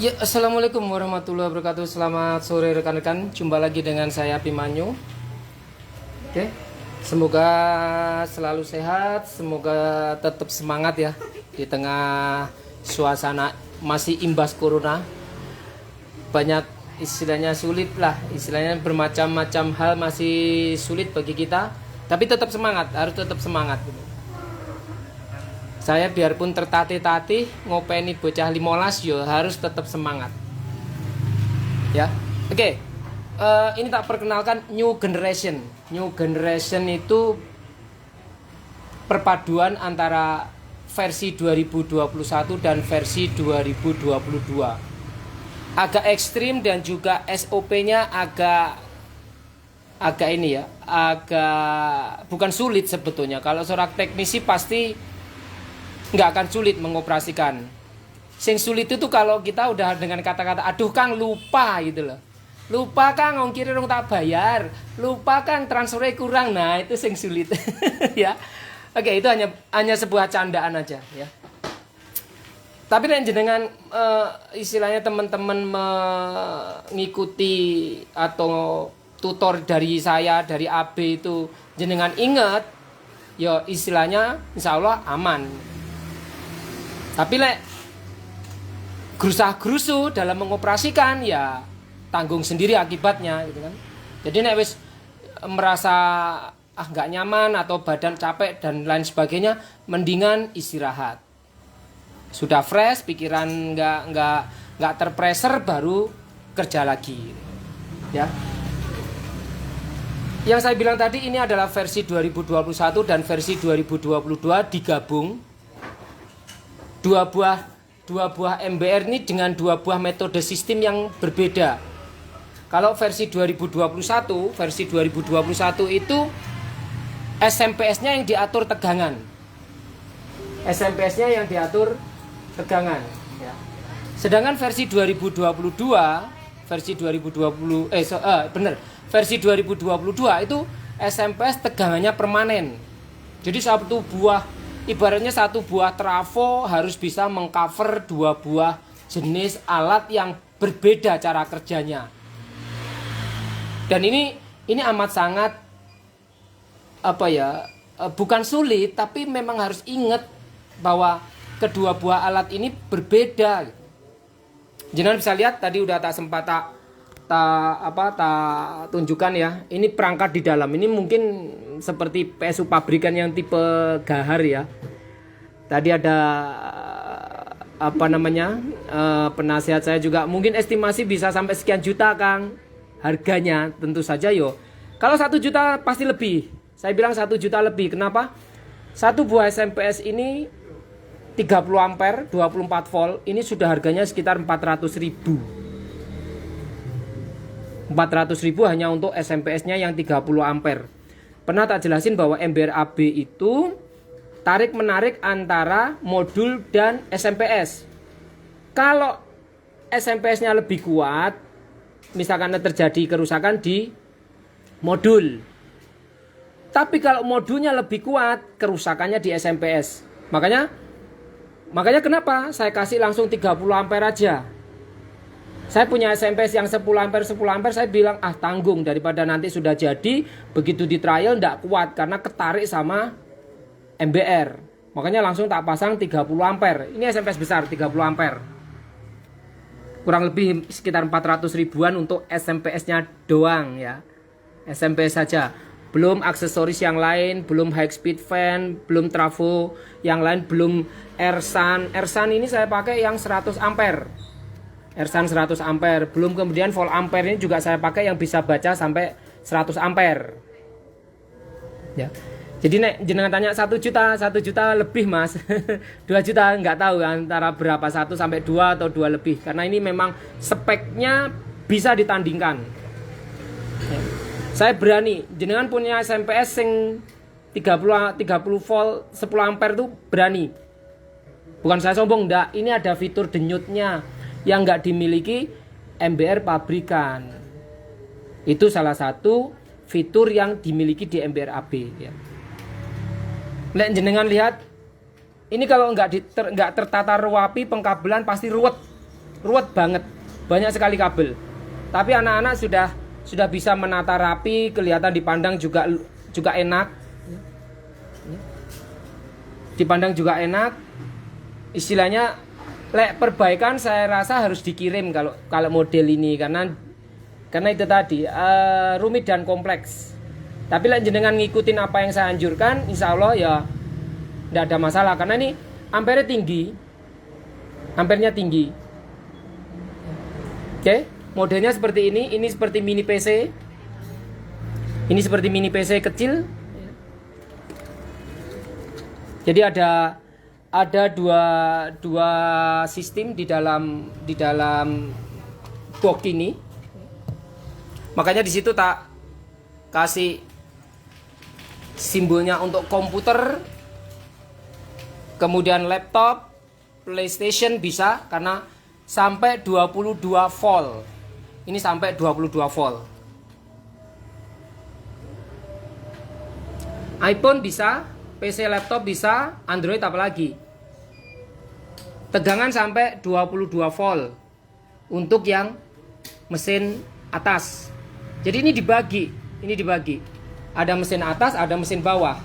Ya, assalamualaikum warahmatullahi wabarakatuh. Selamat sore rekan-rekan. Jumpa lagi dengan saya Abimanyu. Oke, semoga selalu sehat, semoga tetap semangat ya di tengah suasana masih imbas corona. Banyak istilahnya sulit lah, istilahnya bermacam-macam hal masih sulit bagi kita. Tapi tetap semangat, harus tetap semangat. Saya biarpun tertatih-tatih ngopeni bocah 15 yo harus tetap semangat. Ya. Oke. Ini tak perkenalkan New Generation. New Generation itu perpaduan antara versi 2021 dan versi 2022. Agak ekstrim dan juga SOP-nya agak ini ya, agak bukan sulit sebetulnya. Kalau seorang teknisi pasti nggak akan sulit mengoperasikan. Sing sulit itu kalau kita udah dengan kata-kata aduh Kang lupa gitu loh. Lupa Kang ongkir dong tak bayar. Lupa Kang transfernya kurang. Nah, itu sing sulit. Ya. Oke, itu hanya sebuah candaan aja ya. Tapi jenengan istilahnya teman-teman mengikuti atau tutor dari saya dari AB itu jenengan ingat ya istilahnya insya Allah aman. Tapi gerusah-gerusu dalam mengoperasikan ya tanggung sendiri akibatnya gitu kan. Jadi nek wis merasa nggak nyaman atau badan capek dan lain sebagainya, mendingan istirahat. Sudah fresh, pikiran nggak terpressure baru kerja lagi. Ya. Yang saya bilang tadi ini adalah versi 2021 dan versi 2022 digabung. Dua buah MBR ini dengan dua buah metode sistem yang berbeda. Kalau versi 2021 itu SMPS-nya yang diatur tegangan. SMPS-nya yang diatur tegangan ya. Sedangkan versi 2022 versi 2022 itu SMPS tegangannya permanen. Jadi ibaratnya satu buah trafo harus bisa mengcover dua buah jenis alat yang berbeda cara kerjanya. Dan ini amat sangat bukan sulit, tapi memang harus ingat bahwa kedua buah alat ini berbeda. Jangan bisa lihat tadi udah tak sempat tak tunjukkan ya. Ini perangkat di dalam. Ini mungkin seperti PSU pabrikan yang tipe gahar ya. Tadi ada penasihat saya juga mungkin estimasi bisa sampai sekian juta Kang. Harganya tentu saja yo. Kalau 1 juta pasti lebih. Saya bilang 1 juta lebih. Kenapa? Satu buah SMPS ini 30 ampere 24 volt ini sudah harganya sekitar 400.000. 400.000 hanya untuk SMPS-nya yang 30 ampere. Pernah tak jelasin bahwa MBR AB itu tarik menarik antara modul dan SMPS. Kalau SMPS-nya lebih kuat, misalkan terjadi kerusakan di modul. Tapi kalau modulnya lebih kuat, kerusakannya di SMPS. Makanya kenapa saya kasih langsung 30 ampere aja. Saya punya SMPS yang 10 ampere, saya bilang tanggung daripada nanti sudah jadi, begitu di trial ndak kuat karena ketarik sama MBR. Makanya langsung tak pasang 30 ampere. Ini SMPS besar 30 ampere. Kurang lebih sekitar 400 ribuan untuk SMPS-nya doang ya. SMPS saja. Belum aksesoris yang lain, belum high speed fan, belum trafo yang lain, belum Ersan. Ersan ini saya pakai yang 100 ampere. Ersan 100 ampere, belum kemudian volt ampere ini juga saya pakai yang bisa baca sampai 100 ampere. Ya. Jadi nek jenengan tanya 1 juta lebih Mas. 2 juta nggak tahu antara berapa, 1 sampai 2 atau 2 lebih. Karena ini memang speknya bisa ditandingkan. Ya. Saya berani, jenengan punya SMPS sing 30 volt 10 ampere itu berani. Bukan saya sombong, enggak. Ini ada fitur denyutnya yang nggak dimiliki MBR pabrikan. Itu salah satu fitur yang dimiliki di MBR AB ya. Nek jenengan lihat ini kalau nggak tertata rapi pengkabelan pasti ruwet banget, banyak sekali kabel. Tapi anak-anak sudah bisa menata rapi, kelihatan dipandang juga enak. Dipandang juga enak. Istilahnya perbaikan saya rasa harus dikirim kalau model ini karena itu tadi rumit dan kompleks. Tapi jenengan ngikutin apa yang saya anjurkan, insya Allah ya tidak ada masalah karena ini ampernya tinggi. Oke, modelnya seperti ini seperti mini PC. Ini seperti mini PC kecil. Jadi ada dua sistem di dalam box ini. Makanya di situ tak kasih simbolnya untuk komputer, kemudian laptop, PlayStation bisa karena sampai 22 volt. Ini sampai 22 volt. iPhone bisa, PC laptop bisa, Android apalagi. Tegangan sampai 22 volt untuk yang mesin atas. Jadi ini dibagi. Ada mesin atas, ada mesin bawah.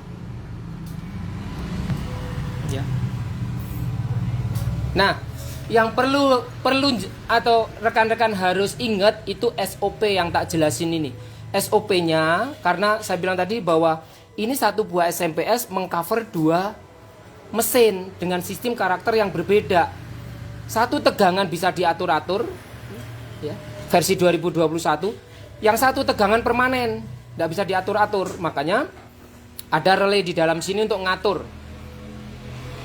Ya. Nah, yang perlu atau rekan-rekan harus ingat itu SOP yang tak jelasin ini. SOP-nya karena saya bilang tadi bahwa ini satu buah SMPS mengcover 2 mesin dengan sistem karakter yang berbeda. Satu tegangan bisa diatur-atur ya, versi 2021. Yang satu tegangan permanen, tidak bisa diatur-atur. Makanya ada relay di dalam sini untuk ngatur.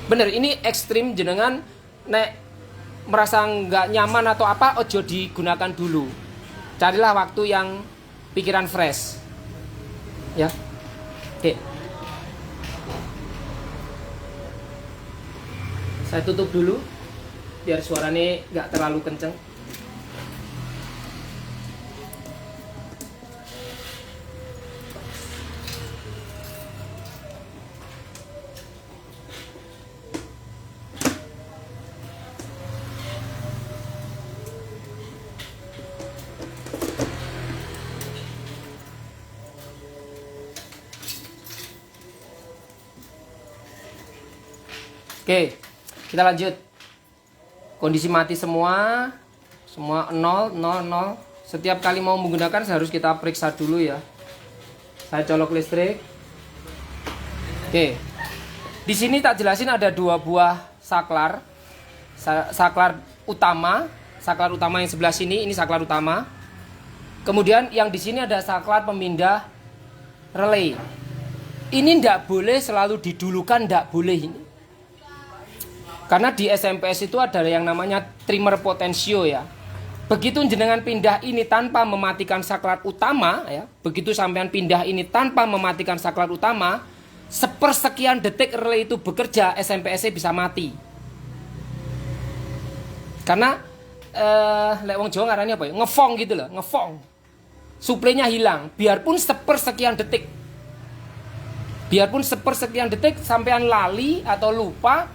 Bener, ini ekstrim jenengan nek merasa nggak nyaman atau apa, ojo digunakan dulu. Carilah waktu yang pikiran fresh. Ya. Oke. Saya tutup dulu biar suaranya nggak terlalu kenceng. Oke, kita lanjut. Kondisi mati semua 0, 0, 0. Setiap kali mau menggunakan harus kita periksa dulu ya. Saya colok listrik. Oke. Di sini tak jelasin ada 2 buah saklar. Saklar utama yang sebelah sini ini saklar utama. Kemudian yang di sini ada saklar pemindah relay. Ini ndak boleh selalu didulukan, ndak boleh ini. Karena di SMPS itu ada yang namanya trimmer potensio ya. Begitu jenengan pindah ini tanpa mematikan saklar utama ya, begitu sampean pindah ini tanpa mematikan saklar utama, sepersekian detik relay itu bekerja, SMPS-nya bisa mati. Karena lek wong Jawa ngarani apa ya? Ngefong gitu loh, ngefong. Suplainya hilang, biarpun sepersekian detik. Biarpun sepersekian detik sampean lali atau lupa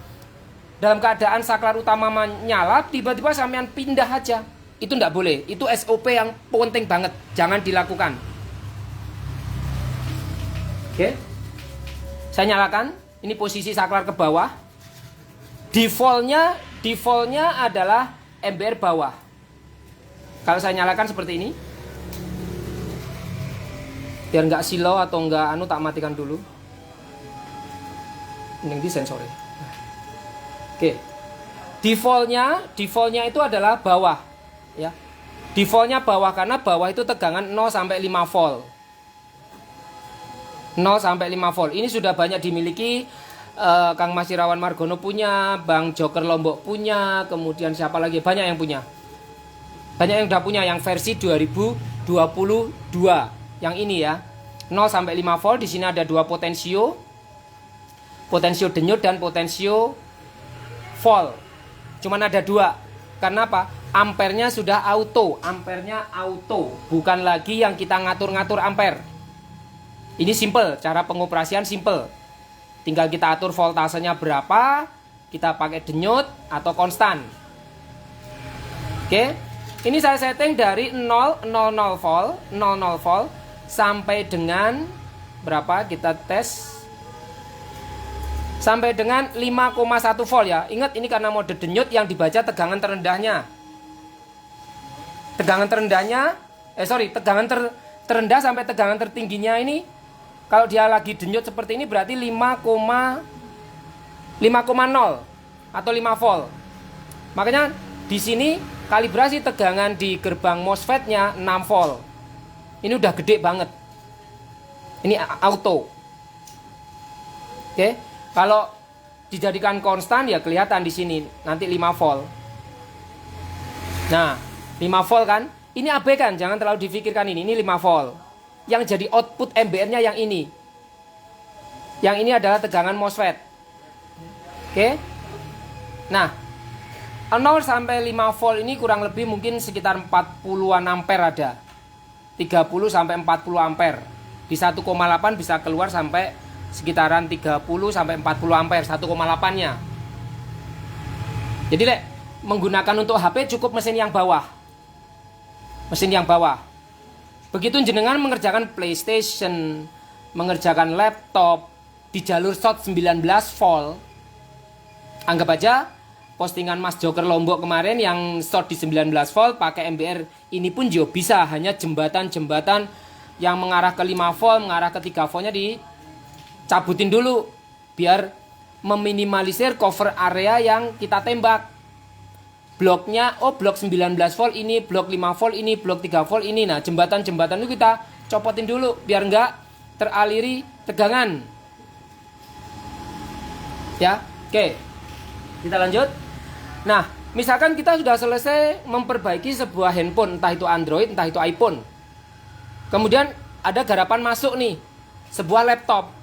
dalam keadaan saklar utama menyala, tiba-tiba sampean pindah aja. Itu enggak boleh. Itu SOP yang penting banget, jangan dilakukan. Oke. Saya nyalakan, ini posisi saklar ke bawah. Defaultnya adalah MBR bawah. Kalau saya nyalakan seperti ini, biar nggak silau atau nggak tak matikan dulu. Ini di sensornya. Oke. Defaultnya itu adalah bawah, ya. Defaultnya bawah karena bawah itu tegangan 0 sampai 5 volt. 0 sampai 5 volt. Ini sudah banyak dimiliki, Kang Mas Irawan Margono punya, Bang Joker Lombok punya, kemudian siapa lagi? Banyak yang punya. Banyak yang udah punya yang versi 2022. Yang ini ya. 0 sampai 5 volt, di sini ada dua potensio. Potensio denyut dan potensio volt. Cuman ada dua. Karena apa? Ampernya sudah auto, bukan lagi yang kita ngatur-ngatur ampere. Ini simple, cara pengoperasian simple. Tinggal kita atur voltasenya berapa, kita pakai denyut atau konstan. Oke. Ini saya setting dari 000 volt sampai dengan berapa? Kita tes. Sampai dengan 5,1 volt ya. Ingat ini karena mode denyut yang dibaca tegangan terendahnya. Tegangan terendah sampai tegangan tertingginya ini, kalau dia lagi denyut seperti ini berarti 5,0 atau 5 volt. Makanya di sini kalibrasi tegangan di gerbang MOSFET-nya 6 volt. Ini udah gede banget. Ini auto. Oke. Kalau dijadikan konstan ya kelihatan di sini nanti 5 volt. Nah, 5 volt kan? Ini abaikan, jangan terlalu difikirkan ini 5 volt. Yang jadi output MBR-nya yang ini. Yang ini adalah tegangan MOSFET. Oke. Nah, 0 sampai 5 volt ini kurang lebih mungkin sekitar 40-an ampere ada. 30 sampai 40 ampere. Di 1,8 bisa keluar sampai sekitaran 30 sampai 40 ampere 1,8-nya. Jadi menggunakan untuk HP cukup mesin yang bawah. Begitu jenengan mengerjakan PlayStation, mengerjakan laptop di jalur short 19 volt, anggap aja postingan Mas Joker Lombok kemarin yang short di 19 volt pakai MBR, ini pun juga bisa, hanya jembatan-jembatan yang mengarah ke 5 volt, mengarah ke 3 voltnya dicabutin dulu biar meminimalisir cover area yang kita tembak. Bloknya, blok 19 volt ini, blok 5 volt ini, blok 3 volt ini. Nah, jembatan-jembatan itu kita copotin dulu biar enggak teraliri tegangan. Ya, oke. Kita lanjut. Nah, misalkan kita sudah selesai memperbaiki sebuah handphone, entah itu Android, entah itu iPhone. Kemudian ada garapan masuk nih, sebuah laptop.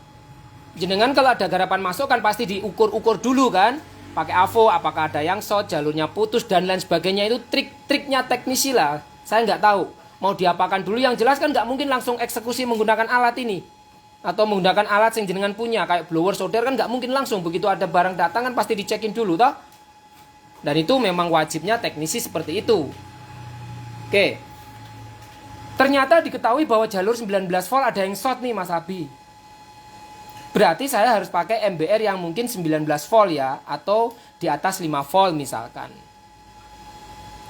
Jenengan kalau ada garapan masuk kan pasti diukur-ukur dulu kan, pakai AVO, apakah ada yang short, jalurnya putus dan lain sebagainya. Itu trik-triknya teknisi lah. Saya nggak tahu mau diapakan dulu. Yang jelas kan nggak mungkin langsung eksekusi menggunakan alat ini atau menggunakan alat yang jenengan punya kayak blower solder kan nggak mungkin langsung. Begitu ada barang datang kan pasti dicekin dulu toh. Dan itu memang wajibnya teknisi seperti itu. Oke. Ternyata diketahui bahwa jalur 19 volt ada yang short nih Mas Abi. Berarti saya harus pakai MBR yang mungkin 19 volt ya, atau di atas 5 volt misalkan.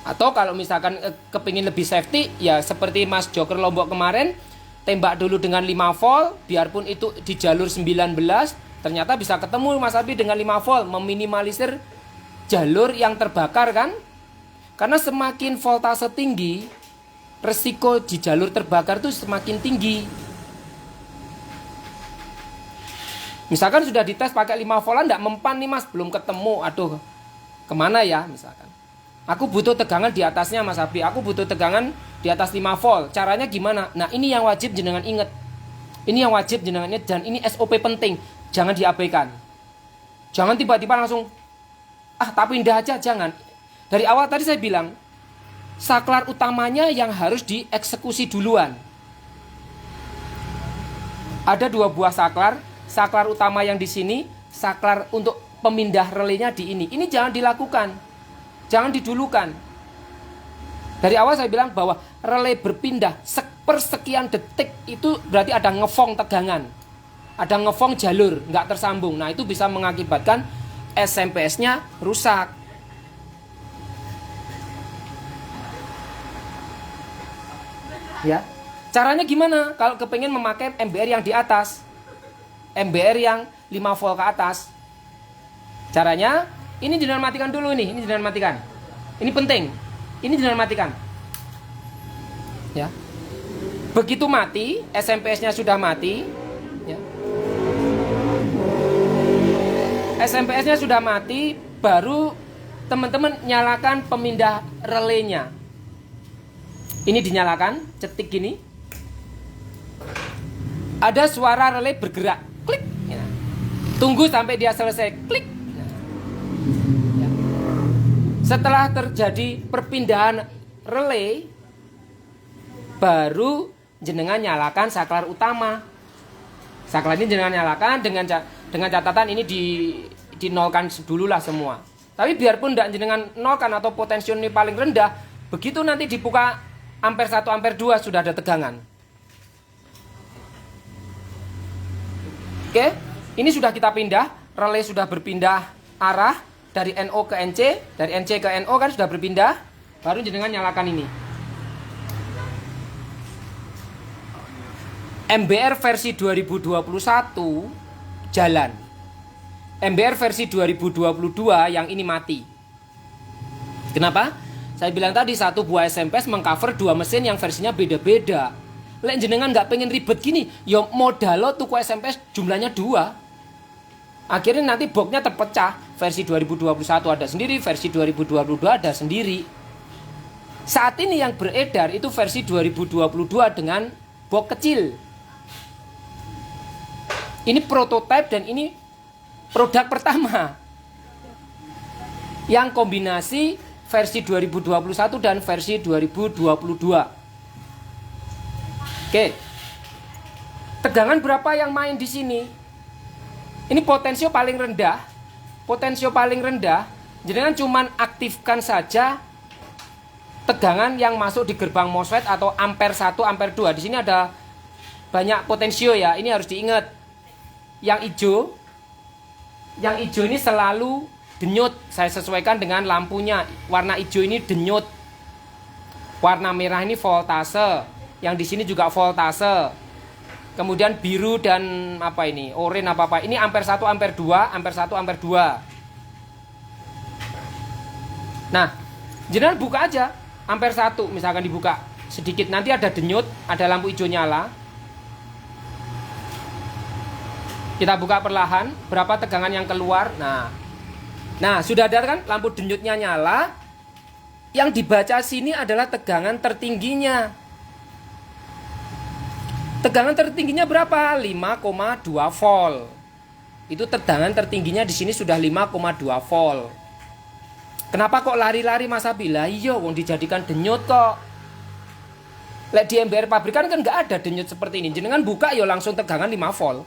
Atau kalau misalkan kepingin lebih safety, ya seperti Mas Joker Lombok kemarin, tembak dulu dengan 5 volt, biarpun itu di jalur 19, ternyata bisa ketemu Mas Abi dengan 5 volt, meminimalisir jalur yang terbakar kan. Karena semakin voltase tinggi, resiko di jalur terbakar itu semakin tinggi. Misalkan sudah dites pakai 5 volt, enggak mempan nih Mas, belum ketemu. Aduh, Kemana ya misalkan. Aku butuh tegangan di atasnya Mas Abi. Aku butuh tegangan di atas 5 volt. Caranya gimana? Nah ini yang wajib jenengan ingat. Ini yang wajib jenengan ingat. Dan ini SOP penting. Jangan diabaikan. Jangan tiba-tiba langsung tak pindah aja. Jangan. Dari awal tadi saya bilang, saklar utamanya yang harus dieksekusi duluan. Ada 2 buah saklar. Saklar utama yang di sini, saklar untuk pemindah relenya di ini. Ini jangan dilakukan. Jangan didulukan. Dari awal saya bilang bahwa relay berpindah per sekian detik itu berarti ada ngefong tegangan. Ada ngefong jalur, nggak tersambung. Nah itu bisa mengakibatkan SMP-nya rusak. Ya, caranya gimana? Kalau kepengen memakai MBR yang di atas, MBR yang 5 volt ke atas. Caranya, ini jenengan matikan dulu nih. Ini jenengan matikan. Ini penting. Ini jenengan matikan. Ya. Begitu mati, SMP-nya sudah mati. Ya. SMP-nya sudah mati, baru teman-teman nyalakan pemindah relaynya. Ini dinyalakan, cetik gini. Ada suara relay bergerak, klik. Ya. Tunggu sampai dia selesai, klik. Ya. Setelah terjadi perpindahan relay, baru jenengan nyalakan saklar utama. Saklar ini jenengan nyalakan dengan catatan ini dinolkan dulu lah semua. Tapi biarpun tidak jenengan nolkan atau potensial ini paling rendah, begitu nanti dibuka ampere 1, ampere 2 sudah ada tegangan. Oke, ini sudah kita pindah, relay sudah berpindah arah dari NO ke NC, dari NC ke NO kan sudah berpindah, baru jenengan nyalakan ini. MBR versi 2021 jalan. MBR versi 2022 yang ini mati. Kenapa? Saya bilang tadi 1 buah SMPS mengcover 2 mesin yang versinya beda-beda. Lek jenengan nggak pengen ribet gini, ya modal lo tuku SMPS jumlahnya 2. Akhirnya nanti boxnya terpecah. Versi 2021 ada sendiri, versi 2022 ada sendiri. Saat ini yang beredar itu versi 2022 dengan box kecil. Ini prototipe dan ini produk pertama. Yang kombinasi versi 2021 dan versi 2022. Oke. Tegangan berapa yang main di sini? Ini potensio paling rendah. Potensio paling rendah, jenengan cuman aktifkan saja tegangan yang masuk di gerbang MOSFET atau ampere 1, ampere 2. Di sini ada banyak potensio ya. Ini harus diingat. Yang hijau ini selalu denyut. Saya sesuaikan dengan lampunya. Warna hijau ini denyut. Warna merah ini voltase. Yang di sini juga voltase. Kemudian biru dan oranye apa. Ini ampere 1, ampere 2, ampere 1, ampere 2. Nah, jenengan buka aja ampere 1 misalkan dibuka sedikit, nanti ada denyut, ada lampu hijau nyala. Kita buka perlahan, berapa tegangan yang keluar. Nah, sudah ada kan lampu denyutnya nyala. Yang dibaca sini adalah tegangan tertingginya. Tegangan tertingginya berapa? 5,2 volt. Itu tegangan tertingginya di sini sudah 5,2 volt. Kenapa kok lari-lari Mas Abi? Lah iya, wong dijadikan denyut kok. Lek di MBR pabrikan kan nggak ada denyut seperti ini. Jenengan buka ya langsung tegangan 5 volt.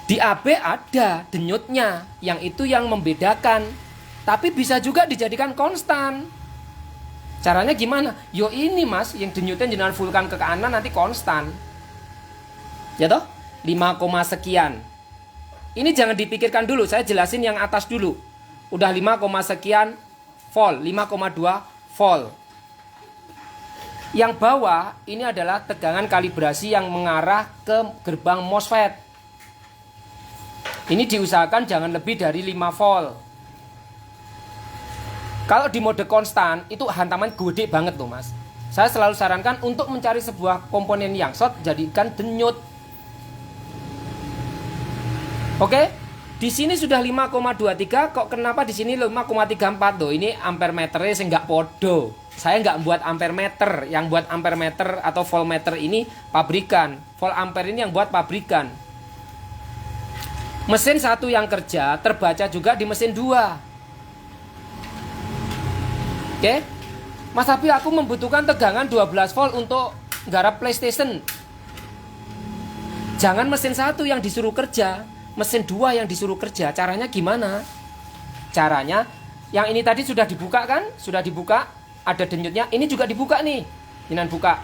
Di AB ada denyutnya, yang itu yang membedakan. Tapi bisa juga dijadikan konstan. Caranya gimana? Yo ini Mas, yang denyutnya jenengan fullkan ke kanan nanti konstan. Ya toh? 5, sekian. Ini jangan dipikirkan dulu, saya jelasin yang atas dulu. Udah 5, sekian volt, 5,2 volt. Yang bawah ini adalah tegangan kalibrasi yang mengarah ke gerbang MOSFET. Ini diusahakan jangan lebih dari 5 volt. Kalau di mode konstan itu hantaman gede banget loh Mas. Saya selalu sarankan untuk mencari sebuah komponen yang short, jadikan denyut. Oke? Di sini sudah 5,23, kok kenapa di sini 5,34 loh? Ini ampere meternya saya nggak podo. Saya nggak buat ampere meter, yang buat ampere meter atau voltmeter ini pabrikan. Volt ampere ini yang buat pabrikan. Mesin satu yang kerja terbaca juga di mesin 2. Oke, Mas Abi, aku membutuhkan tegangan 12 volt untuk garap PlayStation. Jangan mesin satu yang disuruh kerja, mesin 2 yang disuruh kerja. Caranya gimana? Caranya, yang ini tadi sudah dibuka kan? Sudah dibuka, ada denyutnya. Ini juga dibuka nih. Inan buka.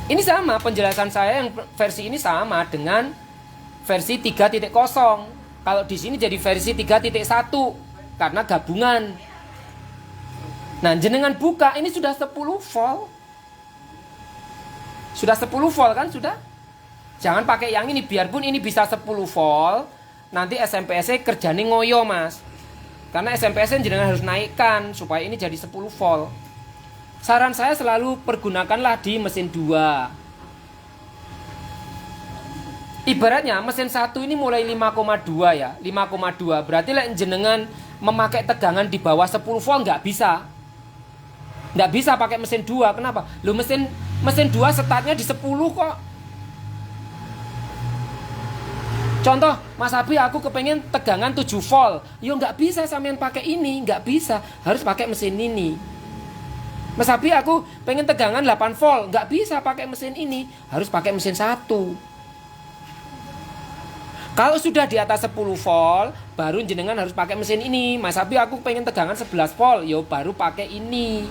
Ini sama, penjelasan saya yang versi ini sama dengan versi 3.0. Kalau di sini jadi versi 3.1 karena gabungan. Nah, jenengan buka ini sudah 10 volt. Sudah 10 volt kan sudah? Jangan pakai yang ini, biarpun ini bisa 10 volt, nanti SMPS-nya kerjanya ngoyo, Mas. Karena SMPS-nya jenengan harus naikkan supaya ini jadi 10 volt. Saran saya selalu pergunakanlah di mesin 2. Ibaratnya mesin 1 ini mulai 5,2 ya, 5,2. Berarti jenengan memakai tegangan di bawah 10 volt nggak bisa. Nggak bisa pakai mesin 2. Kenapa? Loh, mesin 2 startnya di 10 kok. Contoh, Mas Abi, aku kepengen tegangan 7 volt. Yo, nggak bisa sampean pakai ini, nggak bisa. Harus pakai mesin ini. Mas Abi, aku pengen tegangan 8 volt. Nggak bisa pakai mesin ini. Harus pakai mesin 1. Kalau sudah di atas 10 volt, baru jenengan harus pakai mesin ini. Mas Abi, aku pengen tegangan 11 volt. Yo, baru pakai ini.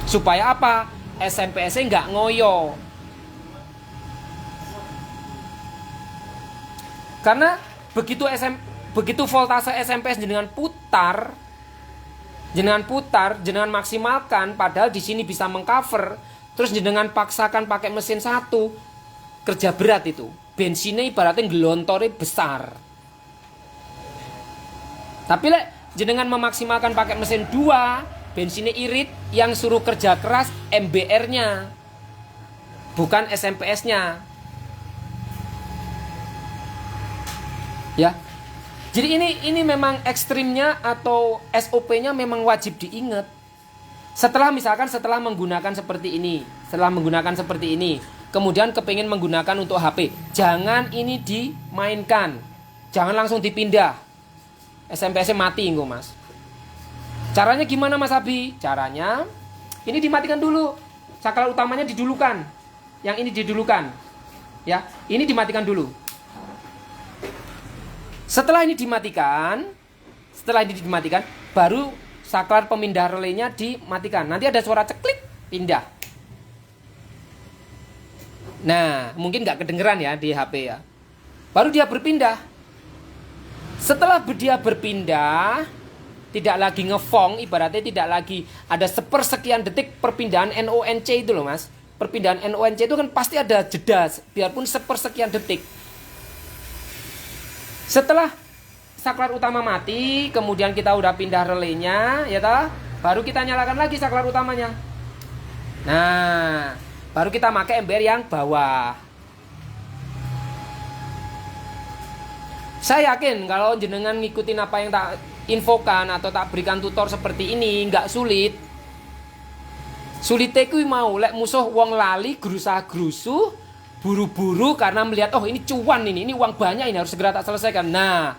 Supaya apa? SMPS-nya nggak ngoyo. Karena begitu voltase SMPS jenengan putar, jenengan maksimalkan, padahal di sini bisa mengcover, terus jenengan paksakan pakai mesin 1, kerja berat itu. Bensinnya ibaratnya gelontornya besar. Tapi jenengan memaksimalkan pakai mesin 2, bensinnya irit, yang suruh kerja keras MBR-nya, bukan SMPS-nya. Ya. Jadi ini memang ekstrimnya atau SOP-nya memang wajib diingat. Setelah menggunakan seperti ini, kemudian kepingin menggunakan untuk HP, jangan ini dimainkan, jangan langsung dipindah. SMPS-nya mati engko, Mas. Caranya gimana, Mas Abi? Caranya ini dimatikan dulu. Saklar utamanya didulukan. Yang ini didulukan. Ya, ini dimatikan dulu. Setelah ini dimatikan, baru saklar pemindah relenya dimatikan. Nanti ada suara ceklik, pindah. Nah, mungkin nggak kedengeran ya di HP ya. Baru dia berpindah. Setelah dia berpindah, tidak lagi ngefong, ibaratnya tidak lagi ada sepersekian detik perpindahan NONC itu loh, Mas. Perpindahan NONC itu kan pasti ada jeda, biarpun sepersekian detik. Setelah saklar utama mati, kemudian kita udah pindah relenya, ya toh, baru kita nyalakan lagi saklar utamanya. Nah, baru kita pakai MBR yang bawah. Saya yakin kalau jenengan ngikutin apa yang tak infokan atau tak berikan tutor seperti ini, nggak sulit. Sulitnya kuwi mau lek musuh wong lali gerusah-gerusuh, buru-buru karena melihat oh ini cuan ini uang banyak, ini harus segera tak selesaikan. Nah,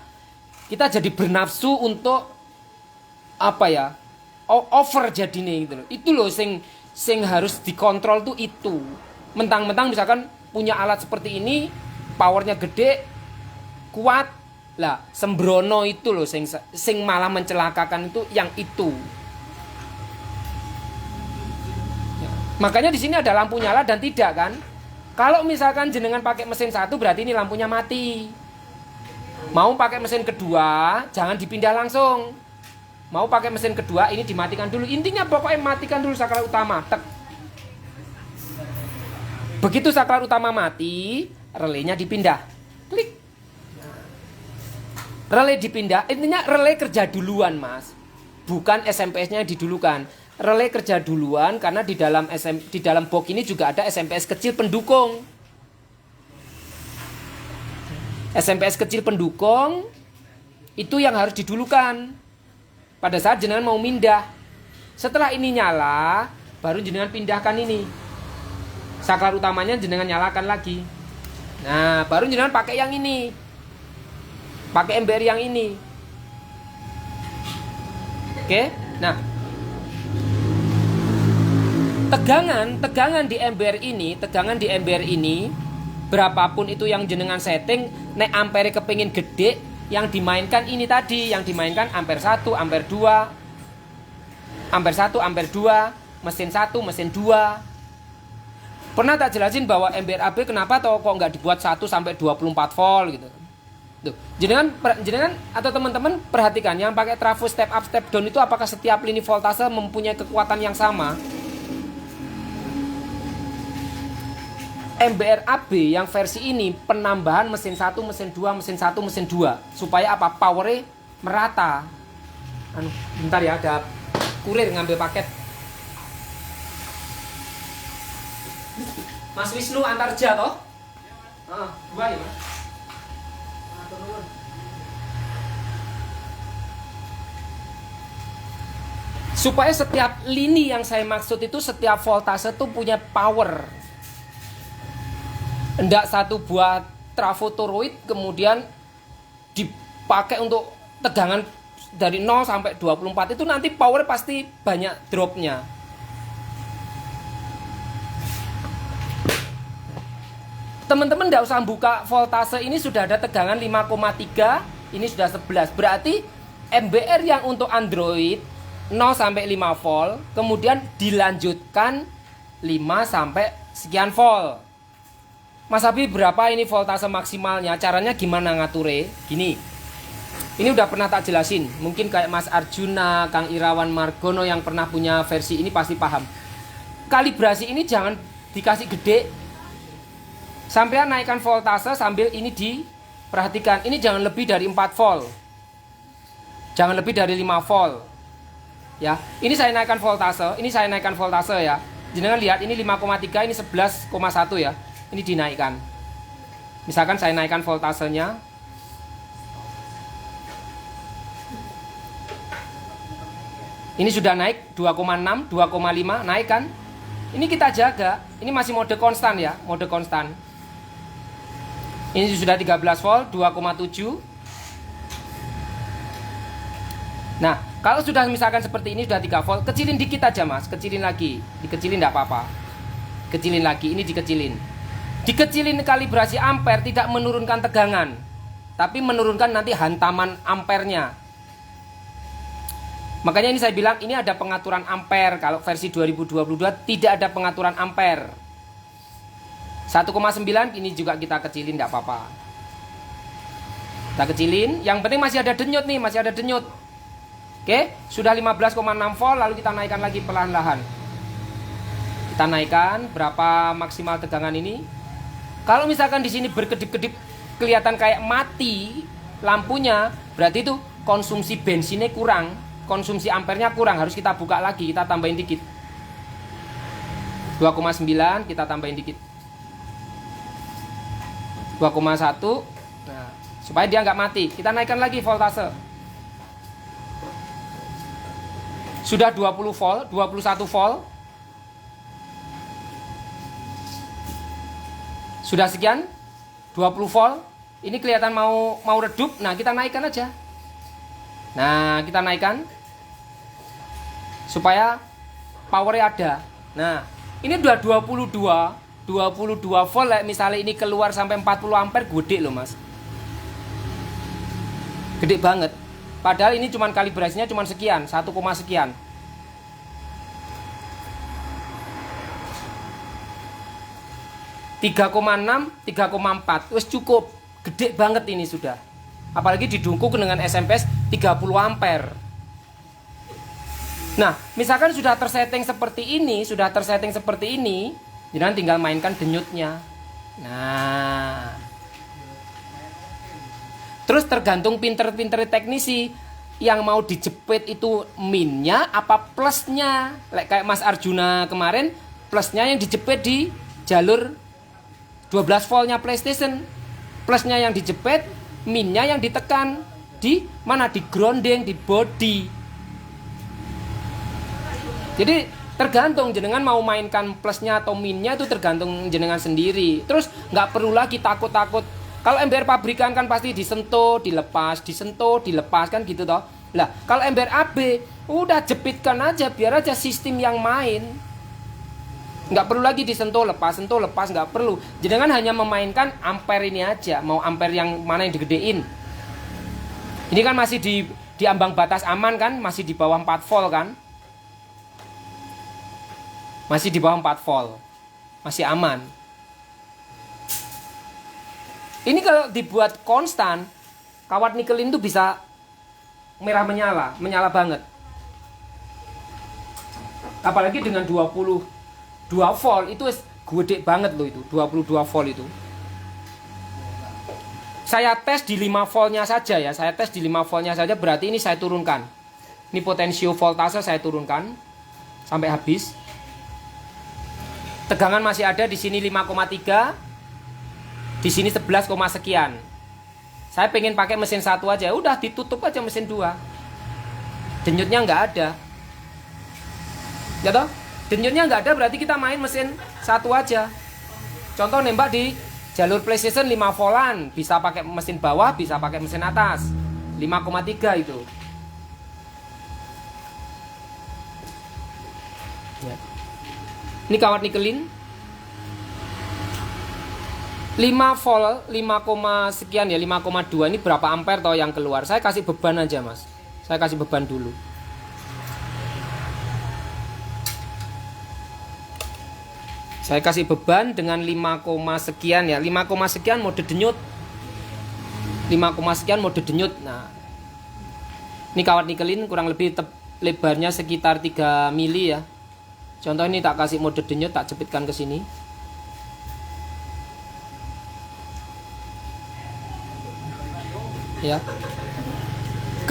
kita jadi bernafsu untuk apa ya, over jadinya gitu loh. Itu loh sing harus dikontrol tuh itu. Mentang-mentang misalkan punya alat seperti ini, powernya gede, kuat lah, sembrono itu loh sing malah mencelakakan itu yang itu. Ya. Makanya di sini ada lampu nyala dan tidak kan. Kalau misalkan jenengan pakai mesin 1 berarti ini lampunya mati. Mau pakai mesin kedua, jangan dipindah langsung. Mau pakai mesin kedua, ini dimatikan dulu. Intinya pokoknya matikan dulu saklar utama. Tek. Begitu saklar utama mati, relenya dipindah. Klik. Relay dipindah, intinya relay kerja duluan, Mas. Bukan SMPS-nya didulukan. Relay kerja duluan karena di dalam box ini juga ada SMPS kecil pendukung. SMPS kecil pendukung itu yang harus didulukan pada saat jenengan mau mindah. Setelah ini nyala, baru jenengan pindahkan ini. Saklar utamanya jenengan nyalakan lagi. Nah, baru jenengan pakai yang ini. Pakai MBR yang ini. Oke. Nah, tegangan di MBR ini berapapun itu yang jenengan setting, nek ampere kepengin gede, yang dimainkan ini tadi, yang dimainkan ampere 1, ampere 2, ampere 1, ampere 2, mesin 1, mesin 2. Pernah tak jelasin bahwa MBR AB kenapa kok nggak dibuat 1 sampai 24 volt gitu. Tuh, jenengan atau teman-teman perhatikan yang pakai trafo step up step down itu apakah setiap lini voltase mempunyai kekuatan yang sama? MBR AB yang versi ini penambahan mesin 1, mesin 2, mesin 1, mesin 2 supaya apa? Powernya merata. Bentar ya, ada kurir ngambil paket. Mas Wisnu Antarja toh? Dua ya Mas. Supaya setiap lini yang saya maksud itu setiap voltase itu punya power. Enggak satu buah trafo toroid kemudian dipakai untuk tegangan dari 0 sampai 24 itu nanti power pasti banyak dropnya. Teman-teman enggak usah buka voltase, ini sudah ada tegangan 5,3, ini sudah 11. Berarti MBR yang untuk Android 0 sampai 5 volt, kemudian dilanjutkan 5 sampai sekian volt. Mas Habib, berapa ini voltase maksimalnya? Caranya gimana ngature? Gini. Ini udah pernah tak jelasin. Mungkin kayak Mas Arjuna, Kang Irawan Margono yang pernah punya versi ini pasti paham. Kalibrasi ini jangan dikasih gede. Sampai naikkan voltase sambil ini diperhatikan. Ini jangan lebih dari 4 volt. Jangan lebih dari 5 volt. Ya, ini saya naikkan voltase, ya. Jenengan lihat ini 5,3, ini 11,1 ya. Ini dinaikkan. Misalkan saya naikkan voltasenya. Ini sudah naik 2,6, 2,5, naik kan? Ini kita jaga. Ini masih mode konstan ya, mode konstan. Ini sudah 13 volt, 2,7. Nah, kalau sudah misalkan seperti ini sudah 3 volt, kecilin dikit aja Mas, kecilin lagi. Dikecilin enggak apa-apa. Kecilin lagi, ini dikecilin. Dikecilin kalibrasi ampere tidak menurunkan tegangan, tapi menurunkan nanti hantaman ampernya. Makanya ini saya bilang ini ada pengaturan ampere. Kalau versi 2022 tidak ada pengaturan ampere. 1,9 ini juga kita kecilin, tidak apa-apa. Kita kecilin, yang penting masih ada denyut nih, masih ada denyut. Oke, sudah 15,6 volt, lalu kita naikkan lagi perlahan-lahan. Kita naikkan berapa maksimal tegangan ini? Kalau misalkan di sini berkedip-kedip kelihatan kayak mati lampunya, berarti itu konsumsi bensinnya kurang, konsumsi ampernya kurang, harus kita buka lagi, kita tambahin dikit. 2,9 kita tambahin dikit. 2,1. Nah, supaya dia nggak mati, kita naikkan lagi voltase. Sudah 20 volt, 21 volt. Sudah sekian 20 volt. Ini kelihatan mau redup. Nah, kita naikkan aja. Nah, kita naikkan supaya powernya ada. Nah, ini udah 22 volt. Misalnya ini keluar sampai 40 ampere, gede loh Mas. Gede banget. Padahal ini cuman kalibrasinya cuman sekian, 1, sekian. Tiga 3,6, 3,4, wes cukup, gede banget ini sudah. Apalagi didungkuk dengan SMPS 30 ampere. Nah, misalkan sudah tersetting seperti ini, jangan tinggal mainkan denyutnya. Nah, terus tergantung pinter-pinter teknisi yang mau dijepit itu minnya apa plusnya. Kayak Mas Arjuna kemarin, plusnya yang dijepit di jalur 12 voltnya PlayStation. Plusnya yang dijepit, minnya yang ditekan. Di mana? Di grounding, di body. Jadi tergantung jenengan mau mainkan plusnya atau minnya, itu tergantung jenengan sendiri. Terus nggak perlu lagi takut-takut. Kalau ember pabrikan kan pasti disentuh, dilepas kan gitu toh. Lah kalau ember AB udah jepitkan aja, biar aja sistem yang main. Nggak perlu lagi disentuh lepas nggak perlu. Jenengan hanya memainkan ampere ini aja. Mau ampere yang mana yang digedein. Ini kan masih di ambang batas aman kan, masih di bawah 4 volt kan. Masih di bawah 4 volt. Masih aman. Ini kalau dibuat konstan, kawat nikelin itu bisa merah menyala banget. Apalagi dengan 22 volt itu gede banget loh itu, 22 volt itu. Saya tes di 5 voltnya saja ya, berarti ini saya turunkan. Ini potensio voltase saya turunkan sampai habis. Tegangan masih ada di sini 5,3. Di sini 11, sekian. Saya pengen pakai mesin 1 aja, udah ditutup aja mesin 2. Denyutnya nggak ada. Ya toh? Denyutnya nggak ada, berarti kita main mesin 1 aja. Contoh nembak di jalur PlayStation 5 voltan, bisa pakai mesin bawah, bisa pakai mesin atas. 5,3 itu. Ya. Ini kawat nikelin 5 volt, 5, sekian ya, 5,2. Ini berapa ampere toh yang keluar? Saya kasih beban aja mas. Saya kasih beban dulu. Saya kasih beban dengan 5, sekian ya. 5, sekian mode denyut. 5, sekian mode denyut. Nah, ini kawat nikelin kurang lebih lebarnya sekitar 3 mili ya. Contoh ini tak kasih mode denyut, tak jepitkan ke sini. Ya.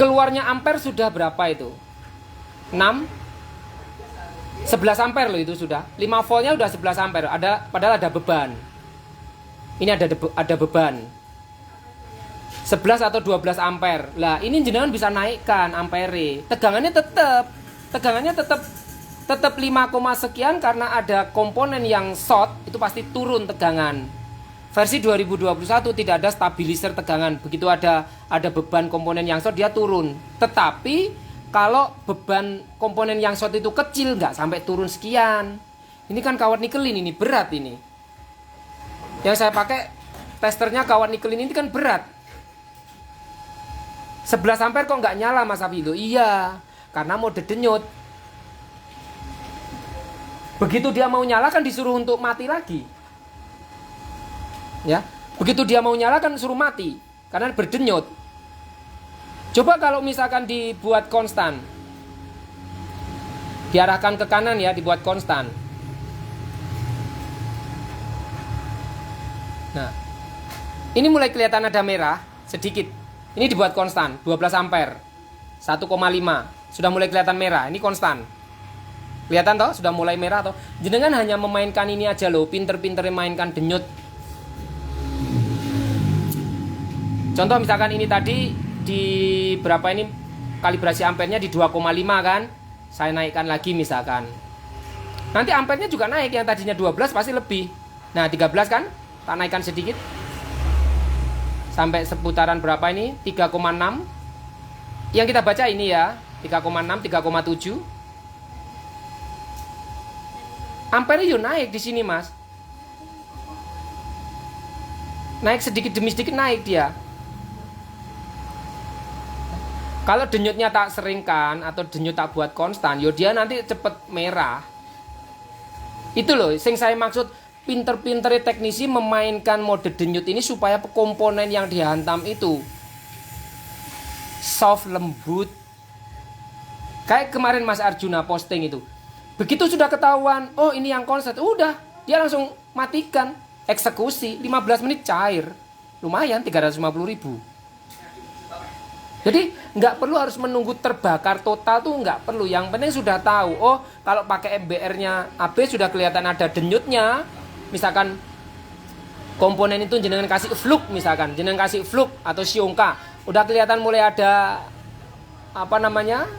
Keluarnya ampere sudah berapa itu? 6, 11 ampere loh itu sudah. 5 voltnya udah 11 ampere. Padahal ada beban. Ini ada beban 11 atau 12 ampere. Lah ini jenengan bisa naikkan ampere. Tegangannya tetap 5, sekian, karena ada komponen yang short, itu pasti turun tegangan. Versi 2021 tidak ada stabilizer tegangan. Begitu ada beban komponen yang short, dia turun. Tetapi kalau beban komponen yang short itu kecil, nggak sampai turun sekian. Ini kan kawat nikelin, ini berat ini. Yang saya pakai testernya kawat nikelin ini kan berat. 11 ampere kok nggak nyala mas Afilo? Iya, karena mode denyut. Begitu dia mau nyala kan disuruh untuk mati lagi. Ya, begitu dia mau nyala kan suruh mati karena berdenyut. Coba kalau misalkan dibuat konstan, diarahkan ke kanan ya, dibuat konstan. Nah, ini mulai kelihatan ada merah sedikit. Ini dibuat konstan 12 ampere 1,5. Sudah mulai kelihatan merah. Ini konstan. Kelihatan toh? Sudah mulai merah toh. Jenengan hanya memainkan ini aja loh, pinter-pinter mainkan denyut. Contoh misalkan ini tadi di berapa ini kalibrasi ampernya di 2,5 kan. Saya naikkan lagi misalkan. Nanti ampernya juga naik, yang tadinya 12 pasti lebih. Nah 13 kan, tak naikkan sedikit. Sampai seputaran berapa ini? 3,6. Yang kita baca ini ya, 3,6, 3,7. Ampernya yuk naik di sini mas. Naik sedikit demi sedikit naik dia. Kalau denyutnya tak seringkan atau denyut tak buat konstan, yo dia nanti cepet merah. Itu loh, sing saya maksud pinter-pinter teknisi memainkan mode denyut ini supaya komponen yang dihantam itu soft, lembut. Kayak kemarin Mas Arjuna posting itu. Begitu sudah ketahuan, oh ini yang konstan, udah dia langsung matikan, eksekusi 15 menit cair. Lumayan 350.000. Jadi nggak perlu harus menunggu terbakar total tuh, nggak perlu. Yang penting sudah tahu, oh kalau pakai MBR-nya AB sudah kelihatan ada denyutnya. Misalkan, komponen itu jenengan kasih fluk misalkan, jenengan kasih fluk atau siongka, udah kelihatan mulai ada apa namanya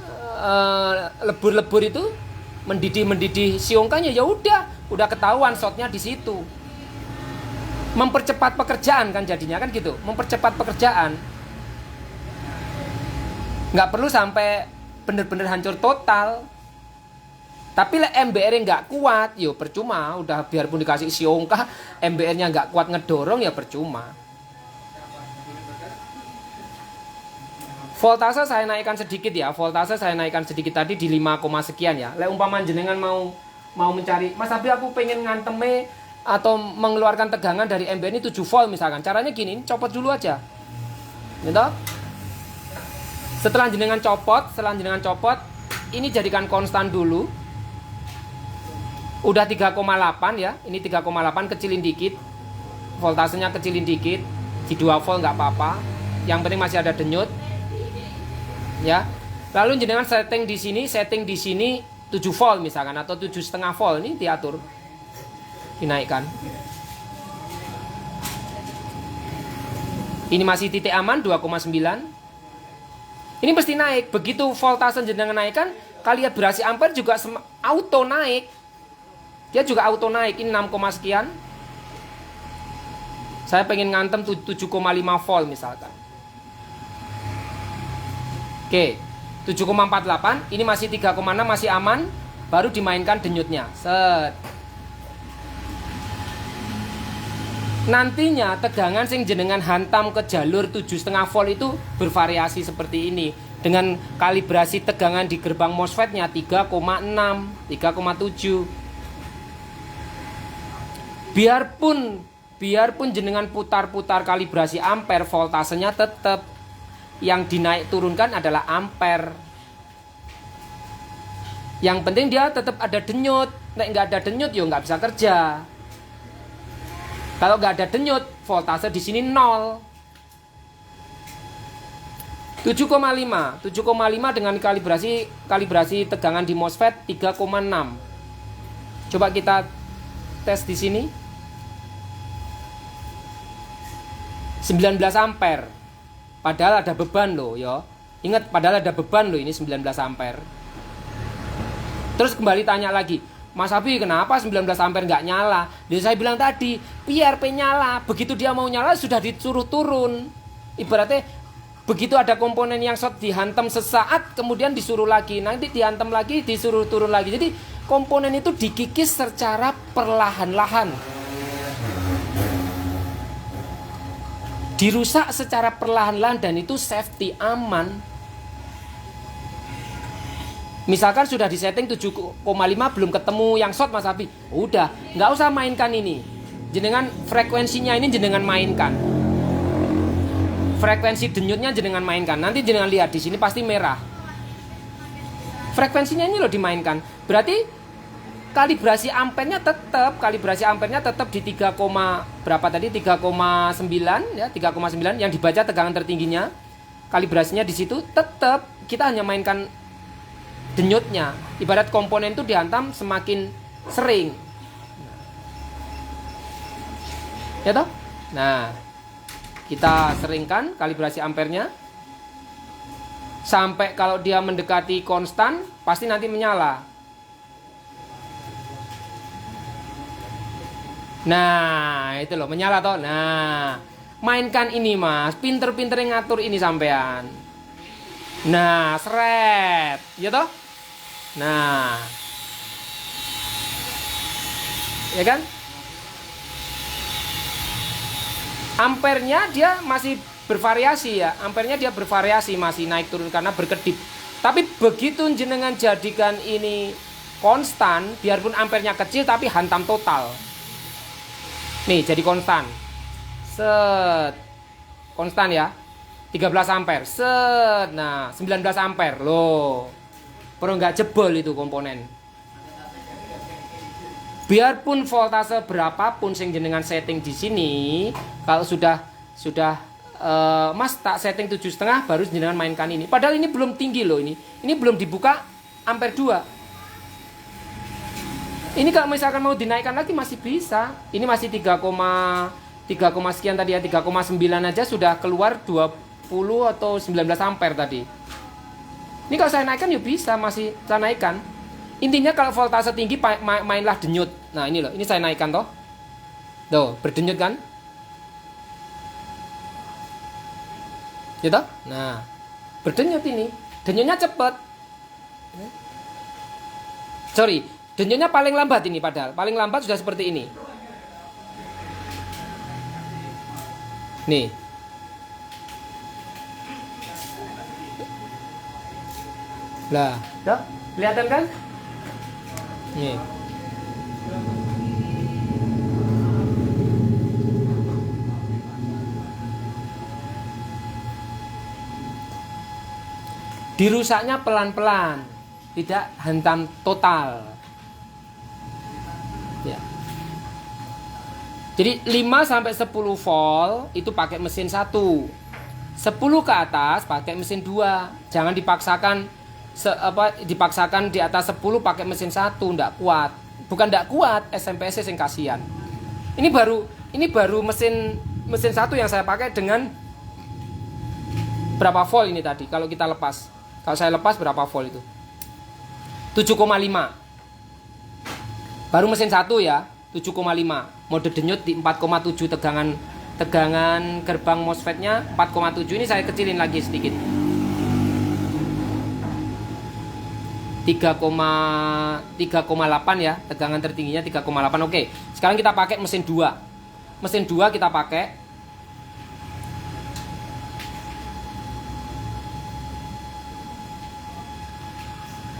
lebur-lebur itu mendidih siongkanya, ya udah ketahuan shotnya di situ. Mempercepat pekerjaan kan jadinya kan gitu, mempercepat pekerjaan. Nggak perlu sampai bener-bener hancur total. Tapi MBR-nya nggak kuat, yo percuma. Udah biarpun dikasih siongkah, MBR-nya nggak kuat ngedorong, ya percuma. Voltase saya naikkan sedikit ya. Voltase saya naikkan sedikit tadi di 5, sekian ya. Lek umpama jenengan mau mencari, Mas Abi aku pengen nganteme atau mengeluarkan tegangan dari MBR ini 7 volt misalkan. Caranya gini, copot dulu aja. Gitu? Setelah jenengan copot, ini jadikan konstan dulu. Udah 3,8 ya. Ini 3,8, kecilin dikit. Voltasenya kecilin dikit. Di 2 volt nggak apa-apa. Yang penting masih ada denyut. Ya. Lalu jenengan setting di sini 7 volt misalkan atau 7,5 volt, ini diatur. Dinaikkan. Ini masih titik aman 2,9. Ini pasti naik. Begitu voltase jenengan naikkan, kalibrasi ampere juga auto naik. Dia juga auto naik. Ini 6, sekian. Saya pengen ngantem 7,5 volt misalkan. Oke, 7,48. Ini masih 3,6, masih aman. Baru dimainkan denyutnya. Set. Nantinya tegangan sing jenengan hantam ke jalur 7,5 volt itu bervariasi seperti ini. Dengan kalibrasi tegangan di gerbang MOSFET-nya 3,6, 3,7. Biarpun jenengan putar-putar kalibrasi ampere, voltasenya tetap yang dinaik turunkan adalah ampere. Yang penting dia tetap ada denyut. Nek nggak ada denyut, yo nggak bisa kerja. Kalau nggak ada denyut, voltase di sini 0. 7,5 dengan kalibrasi tegangan di MOSFET 3,6. Coba kita tes di sini. 19 ampere. Padahal ada beban loh, ya. Ingat, padahal ada beban loh, ini 19 ampere. Terus kembali tanya lagi, Mas Abi kenapa 19 ampere nggak nyala? Jadi saya bilang tadi, PRP nyala. Begitu dia mau nyala sudah disuruh turun. Ibaratnya begitu ada komponen yang short dihantam sesaat, kemudian disuruh lagi. Nanti dihantam lagi, disuruh turun lagi. Jadi komponen itu dikikis secara perlahan-lahan. Dirusak secara perlahan-lahan dan itu safety, aman. Misalkan sudah disetting 7,5 belum ketemu yang short Mas Abi, udah nggak usah mainkan ini. Jenengan frekuensinya ini jenengan mainkan. Frekuensi denyutnya jenengan mainkan. Nanti jenengan lihat di sini pasti merah. Frekuensinya ini loh dimainkan. Berarti kalibrasi ampernya tetap di 3, berapa tadi? 3,9 ya, 3,9 yang dibaca tegangan tertingginya. Kalibrasinya di situ tetap, kita hanya mainkan denyutnya. Ibarat komponen itu dihantam semakin sering. Ya toh? Nah, kita seringkan kalibrasi ampernya sampai kalau dia mendekati konstan pasti nanti menyala. Nah, itu loh menyala toh. Nah, mainkan ini Mas, pinter-pinter ngatur ini sampean. Nah, seret, ya toh? Nah, ya kan? Ampernya dia masih bervariasi ya. Ampernya dia bervariasi, masih naik turun karena berkedip. Tapi begitu jenengan jadikan ini konstan, biarpun ampernya kecil tapi hantam total. Nih, jadi konstan. Set. Konstan ya. 13 ampere. Set. Nah, 19 ampere. Loh. Perlu nggak jebol itu komponen. Biarpun voltase berapapun sing jenengan setting di sini, kalau sudah Mas tak setting 7,5 baru jenengan mainkan ini. Padahal ini belum tinggi loh ini. Ini belum dibuka ampere 2. Ini kalau misalkan mau dinaikkan lagi masih bisa. Ini masih 3,9 3, sekian tadi ya, 3,9 aja sudah keluar 20 atau 19 ampere tadi. Ini kalau saya naikkan ya bisa, masih saya naikkan. Intinya kalau voltase tinggi mainlah denyut. Nah ini loh, ini saya naikkan toh. Tuh, berdenyut kan? Gitu? Nah, berdenyut ini. Denyutnya cepet. Sorry, denyutnya paling lambat ini padahal. Paling lambat sudah seperti ini. Nih. Lah, tuh, kelihatan kan? Nih. Dirusaknya pelan-pelan, tidak hantam total. Ya. Jadi 5 sampai 10 volt itu pakai mesin 1. 10 ke atas pakai mesin 2. Jangan dipaksakan dipaksakan di atas 10 pakai mesin 1, enggak kuat. Bukan enggak kuat, SMPS yang kasihan. Ini baru mesin 1 yang saya pakai dengan berapa volt ini tadi kalau kita lepas. Kalau saya lepas berapa volt itu? 7,5. Baru mesin 1 ya, 7,5. Mode denyut di 4,7 tegangan gerbang MOSFET-nya 4,7. Ini saya kecilin lagi sedikit. 3,8 ya, tegangan tertingginya 3,8. Oke. Sekarang kita pakai mesin 2. Mesin 2 kita pakai.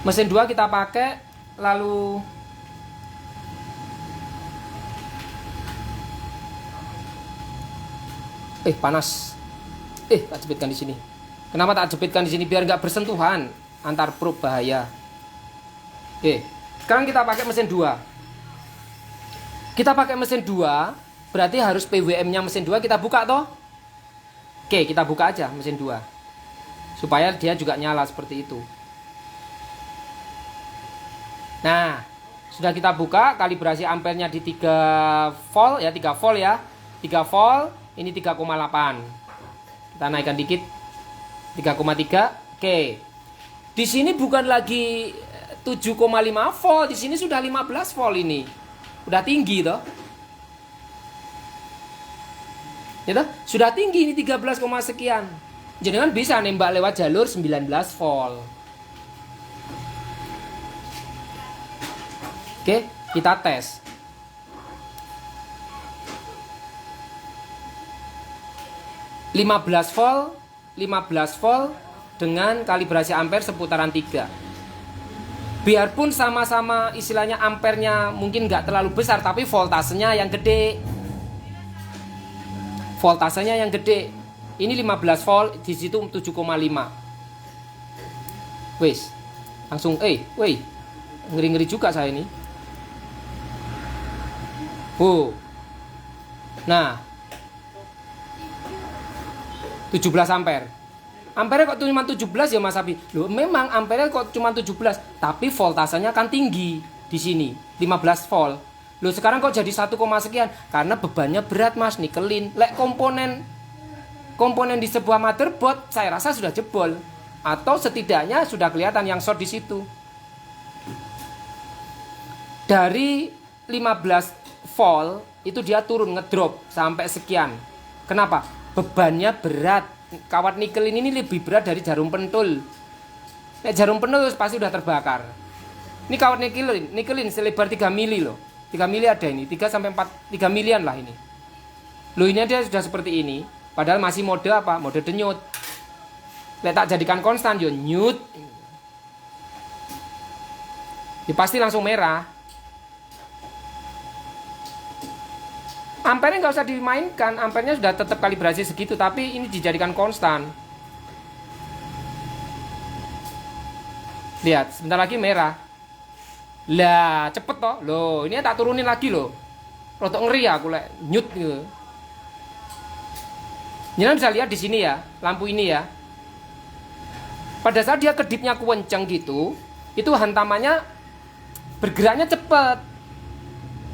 Mesin 2 kita pakai, lalu panas. Tak jepitkan di sini. Kenapa tak jepitkan di sini? Biar nggak bersentuhan antar probe, bahaya. Sekarang kita pakai mesin 2. Kita pakai mesin 2, berarti harus PWM-nya mesin 2 kita buka toh. Oke, kita buka aja mesin 2. Supaya dia juga nyala seperti itu. Nah, sudah kita buka, kalibrasi ampernya di 3 volt ya, 3 volt ya. 3 volt, ini 3,8. Kita naikkan dikit. 3,3. Oke. Di sini bukan lagi 7,5 volt, di sini sudah 15 volt ini. Udah tinggi toh. Ya toh? Sudah tinggi ini 13, sekian. Jadi kan bisa nembak lewat jalur 19 volt. Oke, kita tes. Lima belas volt dengan kalibrasi ampere seputaran 3. Biarpun sama-sama istilahnya ampernya mungkin nggak terlalu besar, tapi voltasenya yang gede. Voltasenya yang gede. Ini 15 volt, di situ 7,5. Wes. Langsung ngeri-ngeri juga saya ini. Nah, 17 ampere. Ampernya kok cuma 17 ya Mas Abi? Loh, memang ampernya kok cuma 17, tapi voltasenya kan tinggi di sini, 15 volt. Loh, sekarang kok jadi 1, sekian? Karena bebannya berat Mas, nikelin. Lek komponen di sebuah motherboard saya rasa sudah jebol, atau setidaknya sudah kelihatan yang short di situ. Dari 15 volt itu dia turun, ngedrop sampai sekian. Kenapa? Bebannya berat. Kawat nikel ini lebih berat dari jarum pentul. Jarum pentul pasti udah terbakar. Ini kawat nikelin selebar 3 mili loh. 3 mili ada ini, 3 sampai 3 milian lah ini. Loh, ini dia sudah seperti ini. Padahal masih mode apa? Mode denyut. Lek tak jadikan konstan yo nyut. Ya pasti langsung merah. Ampernya nggak usah dimainkan, ampernya sudah tetap kalibrasi segitu, tapi ini dijadikan konstan. Lihat, sebentar lagi merah. Lah, cepet toh. Loh, ini tak turunin lagi loh. Rotok ngeri aku lek nyut gitu. Jangan bisa lihat di sini ya, lampu ini ya. Pada saat dia kedipnya kenceng gitu, itu hantamannya bergeraknya cepet.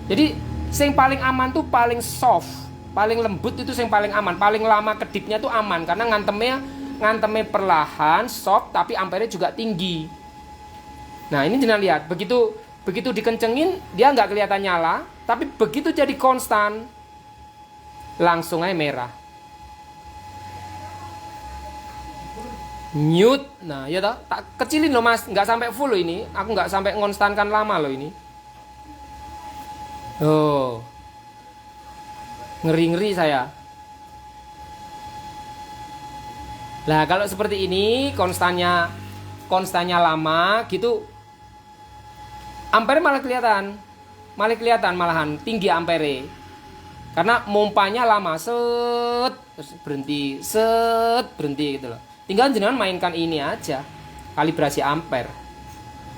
Jadi yang paling aman tuh paling soft. Paling lembut itu yang paling aman. Paling lama kedipnya itu aman karena ngantemnya perlahan, soft, tapi ampere juga tinggi. Nah ini jenengan lihat, begitu dikencengin dia nggak kelihatan nyala, tapi begitu jadi konstan langsung aja merah. Mute. Nah ya toh, tak kecilin loh mas, nggak sampai full loh ini. Aku nggak sampai ngonstankan lama loh ini. Oh, ngeri saya. Nah kalau seperti ini konstannya lama gitu, ampere malah kelihatan malahan tinggi ampere. Karena mompanya lama, terus berhenti gitu loh. Tinggal jenengan mainkan ini aja, kalibrasi ampere.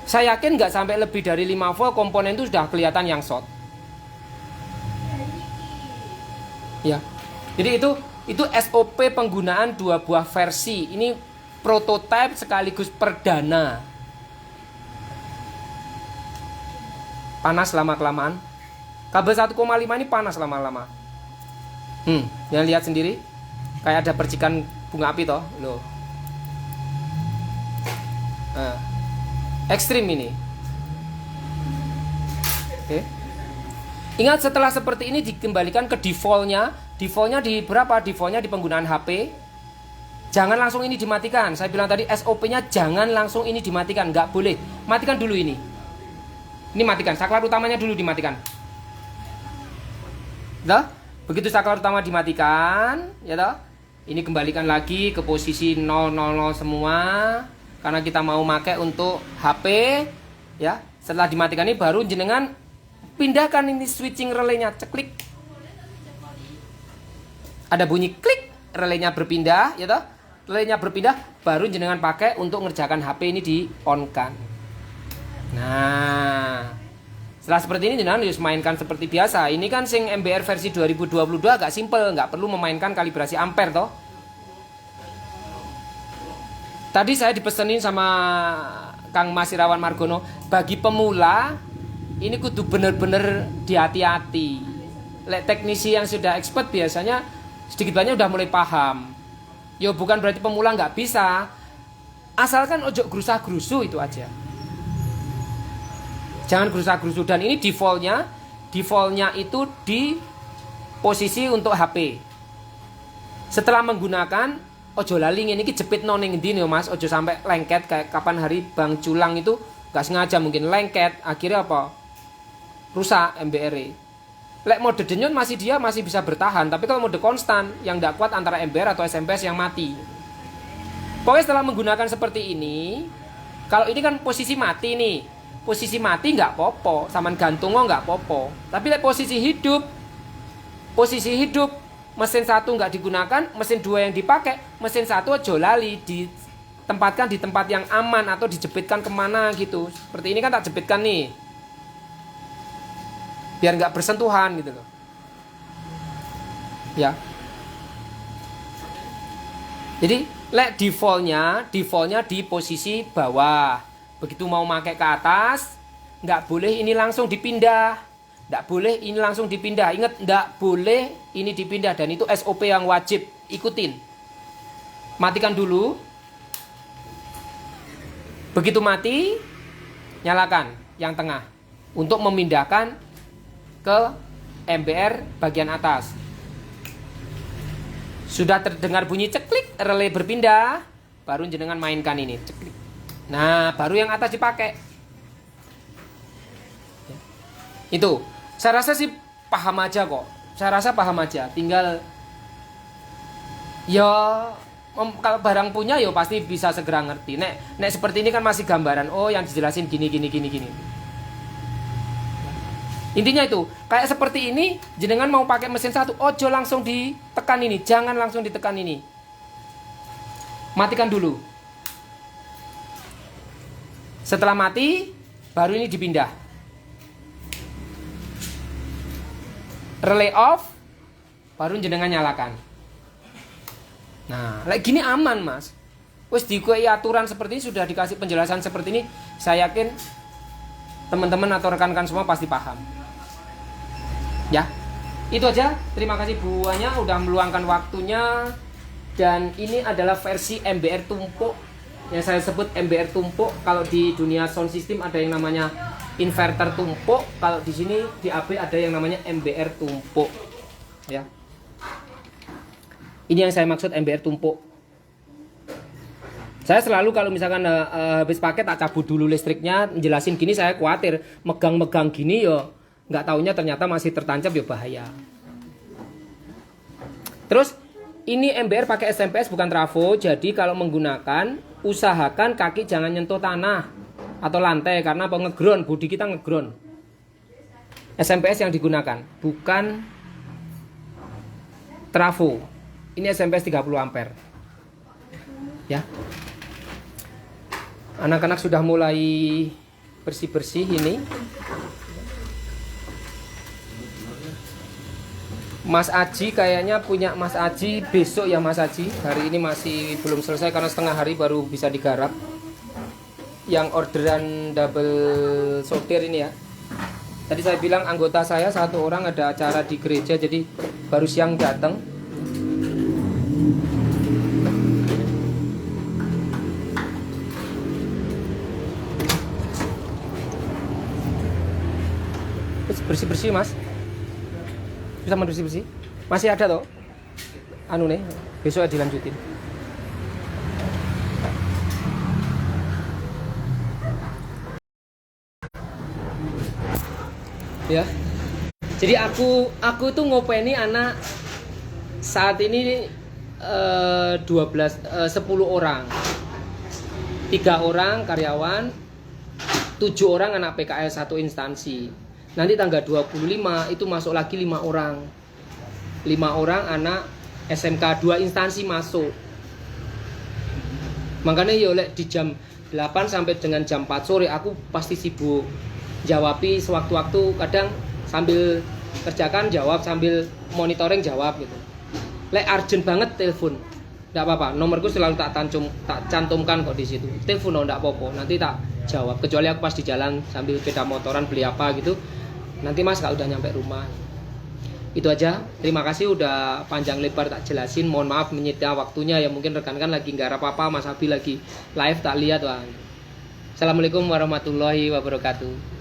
Saya yakin nggak sampai lebih dari 5 volt komponen itu sudah kelihatan yang short. Ya, jadi itu SOP penggunaan 2 buah versi. Ini prototipe sekaligus perdana. Panas lama-kelamaan. Kabel 1,5 ini panas lama-lama. Jangan lihat sendiri. Kayak ada percikan bunga api toh. Loh. Ekstrim ini. Oke. Ingat setelah seperti ini dikembalikan ke defaultnya. Defaultnya di berapa? Defaultnya di penggunaan HP. Jangan langsung ini dimatikan. Saya bilang tadi SOP-nya jangan langsung ini dimatikan. Nggak boleh. Matikan dulu ini. Ini matikan. Saklar utamanya dulu dimatikan. Dah? Begitu saklar utama dimatikan, ya toh? Ini kembalikan lagi ke posisi 000 semua. Karena kita mau pakai untuk HP. Ya. Setelah dimatikan ini baru jenengan pindahkan ini switching relaynya, ceklik. Ada bunyi klik, relaynya berpindah, ya toh? Relaynya berpindah, baru jenengan pakai untuk ngerjakan HP ini di on-kan. Nah, setelah seperti ini jenengan harus mainkan seperti biasa. Ini kan sing MBR versi 2022 agak simple, nggak perlu memainkan kalibrasi ampere toh. Tadi saya dipesenin sama Kang Mas Irawan Margono, bagi pemula ini kudu bener-bener dihati-hati. Lek teknisi yang sudah expert biasanya sedikit banyak udah mulai paham. Yo bukan berarti pemula nggak bisa. Asalkan ojo gerusah-gerusu itu aja. Jangan gerusah-gerusu. Dan ini defaultnya itu di posisi untuk HP. Setelah menggunakan ojo lali ini jepit noning di nih mas. Ojo sampai lengket kayak kapan hari Bang Culang itu nggak sengaja mungkin lengket. Akhirnya apa? Rusak MBR. Lek mode denyut dia masih bisa bertahan, tapi kalau mode konstan yang tidak kuat antara MBR atau SMPS yang mati. Pokoknya setelah menggunakan seperti ini, kalau ini kan posisi mati nih, posisi mati nggak popo, saman gantung nggak popo. Tapi lek posisi hidup, mesin 1 nggak digunakan, mesin 2 yang dipakai, mesin 1 aja lali ditempatkan di tempat yang aman atau dijepitkan kemana gitu. Seperti ini kan tak jepitkan nih. Biar nggak bersentuhan gitu loh. Ya. Jadi lek defaultnya di posisi bawah. Begitu mau pakai ke atas, nggak boleh ini langsung dipindah. Nggak boleh ini langsung dipindah. Ingat, nggak boleh ini dipindah. Dan itu SOP yang wajib ikutin. Matikan dulu. Begitu mati, nyalakan yang tengah untuk memindahkan ke MBR bagian atas. Sudah terdengar bunyi ceklik, relay berpindah, baru jenengan mainkan ini, ceklik. Nah, baru yang atas dipakai. Itu, saya rasa sih paham aja kok. Tinggal ya kalau barang punya ya pasti bisa segera ngerti. Nek seperti ini kan masih gambaran. Oh, yang dijelasin gini. Intinya itu, kayak seperti ini, jenengan mau pakai mesin 1, ojo langsung ditekan ini, jangan langsung ditekan ini. Matikan dulu. Setelah mati, baru ini dipindah. Relay off, baru jenengan nyalakan. Nah, kayak gini aman mas. Wes dikei aturan seperti ini, sudah dikasih penjelasan seperti ini, saya yakin teman-teman atau rekan-rekan semua pasti paham. Ya, Itu aja. Terima kasih buahnya udah meluangkan waktunya. Dan ini adalah versi MBR tumpuk yang saya sebut MBR tumpuk. Kalau di dunia sound system ada yang namanya inverter tumpuk. Kalau di sini di AB ada yang namanya MBR tumpuk. Ya. Ini yang saya maksud MBR tumpuk. Saya selalu kalau misalkan habis pakai tak cabut dulu listriknya, jelasin gini, saya khawatir megang-megang gini ya nggak taunya ternyata masih tertancap ya bahaya. Terus ini MBR pakai SMPS bukan trafo, jadi kalau menggunakan usahakan kaki jangan nyentuh tanah atau lantai karena apa, ngeground, bodi kita ngeground. SMPS yang digunakan bukan trafo. Ini SMPS 30 ampere. Ya. Anak-anak sudah mulai bersih-bersih ini. Mas Aji kayaknya punya Mas Aji besok ya Mas Aji. Hari ini masih belum selesai karena setengah hari baru bisa digarap. Yang orderan double sortir ini ya. Tadi saya bilang anggota saya satu orang ada acara di gereja jadi baru siang datang. Bersih-bersih mas. Bisa bersih-bersih. Masih ada toh? Anu nih, besok dilanjutin. Ya. Jadi aku tuh ngopeni anak saat ini 10 orang. 3 orang karyawan, 7 orang anak PKL satu instansi. Nanti tanggal 25 itu masuk lagi 5 orang. 5 orang anak SMK 2 instansi masuk. Makanya ya oleh di jam 8 sampai dengan jam 4 sore aku pasti sibuk. Jawabi sewaktu-waktu, kadang sambil kerjakan jawab, sambil monitoring jawab gitu. Lek urgent banget telepon. Enggak apa-apa, nomorku selalu tak cantumkan kok di situ. Telepon enggak apa-apa, nanti tak jawab. Kecuali aku pas di jalan sambil sepeda motoran beli apa gitu. Nanti mas kalau udah nyampe rumah. Itu aja. Terima kasih udah panjang lebar tak jelasin. Mohon maaf menyita waktunya ya, mungkin rekan-rekan lagi nggak apa-apa, Mas Abi lagi live tak lihat. Wah. Assalamualaikum warahmatullahi wabarakatuh.